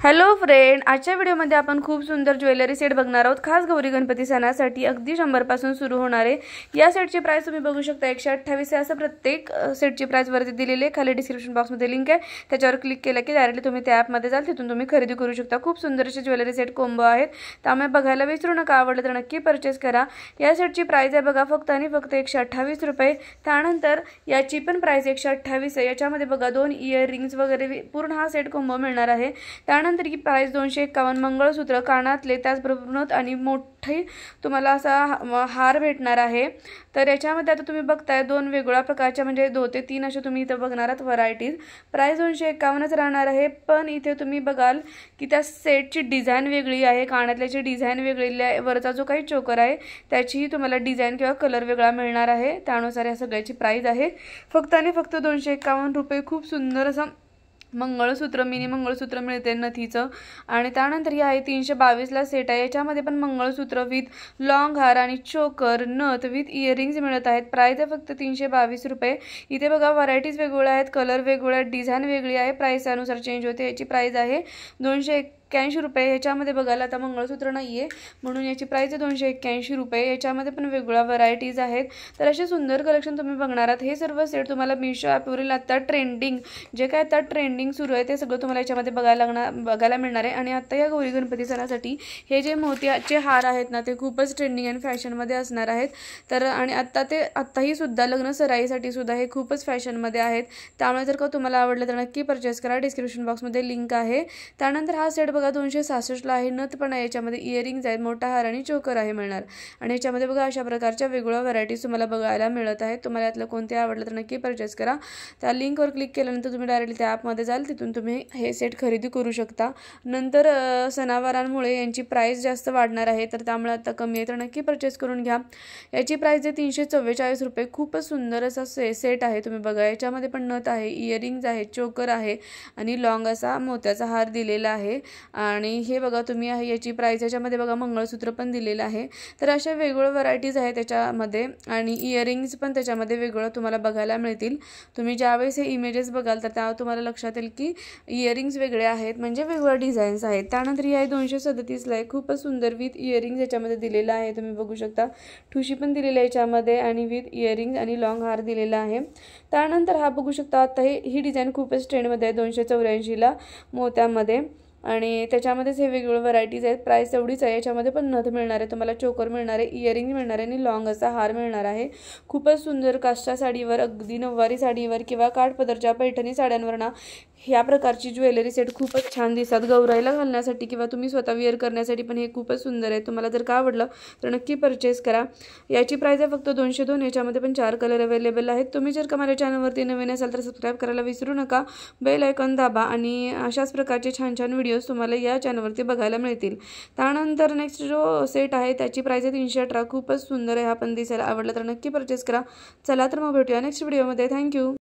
Hello friend, आजच्या व्हिडिओमध्ये आपण खूप सुंदर ज्वेलरी सेट बघणार आहोत। खास गौरी गणपती सणासाठी अगदी 100 पासून सुरू होणारे या सेटची प्राइस तुम्ही बघू शकता 128 आहे। असं प्रत्येक सेटची प्राइस वरती दिलेली आहे। खाली डिस्क्रिप्शन बॉक्समध्ये लिंक आहे, त्याच्यावर क्लिक केलं की डायरेक्टली तुम्ही त्या ॲपमध्ये जाल, तिथून तुम्ही खरेदी करू शकता। खूप सुंदर असे ज्वेलरी सेट कोंबो आहेत, त्यामुळे बघायला विसरू नका। आवडलं तर नक्की परचेस करा। या सेटची प्राइस आहे बघा फक्त आणि फक्त 128 रुपये। त्यानंतर याची पण प्राइस 128 आहे। याच्यामध्ये बघा 2 इयरिंग्स वगैरे पूर्ण हा सेट कोंबो मिळणार आहे। त्यानंतर की प्राइस 251, मंगळसूत्र, कानातले, त्याचबरोबर नथ आणि मोठे तुम्हाला असा हार भेटणार आहे। तर याच्यामध्ये आता तुम्ही बघताय 2 वेगळ्या प्रकारच्या म्हणजे 2 ते 3 असे तुम्ही इथे बघणार आहात व्हरायटीज। प्राइस 251च राहणार आहे, पण इथे तुम्ही बघाल की त्या सेटची डिझाइन वेगळी आहे, कानातल्याची डिझाइन वेगळी आहे, वरचा जो काही चोकर आहे त्याचीही तुम्हाला डिझाइन किंवा कलर वेगळा मिळणार आहे। त्यानुसार या सगळ्याची प्राइस आहे फक्त आणि फक्त 251 रुपये। खूप सुंदर असं मंगळसूत्र, मिनी मंगळसूत्र मिळते नथीचं। आणि त्यानंतर ही आहे 322 ला सेट आहे। याच्यामध्ये पण मंगळसूत्र विथ लॉंग हार आणि चोकर, नथ विथ इयरिंग्स मिळत आहेत। प्राइस आहे फक्त 322 रुपये। इथे बघा व्हरायटीज वेगवेगळ्या आहेत, कलर वेगवेगळ्या, डिझाइन वेगळी आहे, प्राइस अनुसार चेंज होते। याची प्राइस आहे 281 रुपये। याच्यामध्ये बघायला आता मंगळसूत्र नाहीये म्हणून याची प्राइस आहे 281 रुपये। याच्यामध्ये पण वेगवेगळ्या व्हरायटीज आहेत। तर असे सुंदर कलेक्शन तुम्ही बघणार आहात। हे सर्व सेट तुम्हाला मीशो ॲपवरील आता ट्रेंडिंग जे काय आता ट्रेंडिंग सुरू आहे ते सगळं तुम्हाला याच्यामध्ये बघायला मिळणार आहे। आणि आता या गौरी गणपती सणासाठी हे जे मोत्याचे हार आहेत ना ते खूपच ट्रेंडिंग आणि फॅशनमध्ये असणार आहेत। तर आणि आत्ताही सुद्धा लग्न सराईसाठी सुद्धा हे खूपच फॅशनमध्ये आहेत। त्यामुळे जर का तुम्हाला आवडलं तर नक्की परचेस करा, डिस्क्रिप्शन बॉक्समध्ये लिंक आहे। त्यानंतर हा सेट बघा 266 ला आहे। नथ पण आहे, याच्यामध्ये इयरिंग्स आहेत, मोठा हार आणि चोकर आहे मिळणार। आणि याच्यामध्ये बघा अशा प्रकारच्या वेगवेगळ्या व्हरायटीज तुम्हाला बघायला मिळत आहेत। तुम्हाला यातलं कोणते आवडलं तर नक्की परचेस करा। त्या लिंकवर क्लिक केल्यानंतर तुम्ही डायरेक्टली त्या ॲपमध्ये जाल, तिथून तुम्ही हे सेट खरेदी करू शकता। नंतर सणावारांमुळे यांची प्राइस जास्त वाढणार आहे, तर त्यामुळे आता कमी आहे, तर नक्की परचेस करून घ्या। याची प्राइस आहे 344 रुपये। खूपच सुंदर असा सेट आहे, तुम्ही बघा याच्यामध्ये पण नथ आहे, इयरिंग्स आहे, चोकर आहे आणि लॉंग असा मोत्याचा हार दिलेला आहे। आणि हे बघा तुम्ही आहे याची प्राइस, याच्यामध्ये बघा मंगळसूत्र पण दिलेलं आहे। तर अशा वेगवेगळ्या व्हरायटीज आहेत त्याच्यामध्ये आणि इयरिंग्स पण त्याच्यामध्ये वेगवेगळं तुम्हाला बघायला मिळतील। तुम्ही ज्यावेळेस हे इमेजेस बघाल तर त्या तुम्हाला लक्षात येईल की इयरिंग्स वेगळे आहेत, म्हणजे वेगवेगळ्या डिझाईन्स आहेत। त्यानंतर ही आहे 237 ला आहे, खूपच सुंदर विथ इयरिंग्स याच्यामध्ये दिलेलं आहे, तुम्ही बघू शकता। ठुशी पण दिलेली आहे याच्यामध्ये आणि विथ इयरिंग्स आणि लॉंग हार दिलेला आहे। त्यानंतर हा बघू शकता, आता ही डिझाईन खूपच ट्रेंडमध्ये आहे 284 ला मोत्यामध्ये आणि त्याच्यामध्येच हे वेगवेगळे व्हरायटीज आहेत। प्राइस एवढीच आहे। याच्यामध्ये पण नथ मिळणार आहे, तुम्हाला चोकर मिळणार आहे, इयरिंग मिळणार आहे आणि लॉंग असा हार मिळणार आहे। खूपच सुंदर काष्टा साडीवर, अगदी नऊवारी साडीवर किंवा काठपदरच्या पैठणी साड्यांवर ना ह्या प्रकारची ज्वेलरी सेट खूपच छान दिसतात। गौराईला घालण्यासाठी किंवा तुम्ही स्वतः वेअर करण्यासाठी पण हे खूपच सुंदर आहे। तुम्हाला जर का आवडलं तर नक्की परचेस करा। याची प्राइस आहे फक्त 202। याच्यामध्ये पण 4 कलर अवेलेबल आहेत। तुम्ही जर का माझ्या चॅनलवरती नवीन असाल तर सबस्क्राईब करायला विसरू नका, बेल आयकॉन दाबा आणि अशाच प्रकारचे छान छान व्हिडिओज तुम्हाला या चॅनलवरती बघायला मिळतील। त्यानंतर नेक्स्ट जो सेट आहे त्याची प्राइस आहे 318। खूपच सुंदर आहे, हा पण दिसायला आवडला तर नक्की परचेस करा। चला तर मग भेटूया नेक्स्ट व्हिडिओमध्ये। थँक्यू।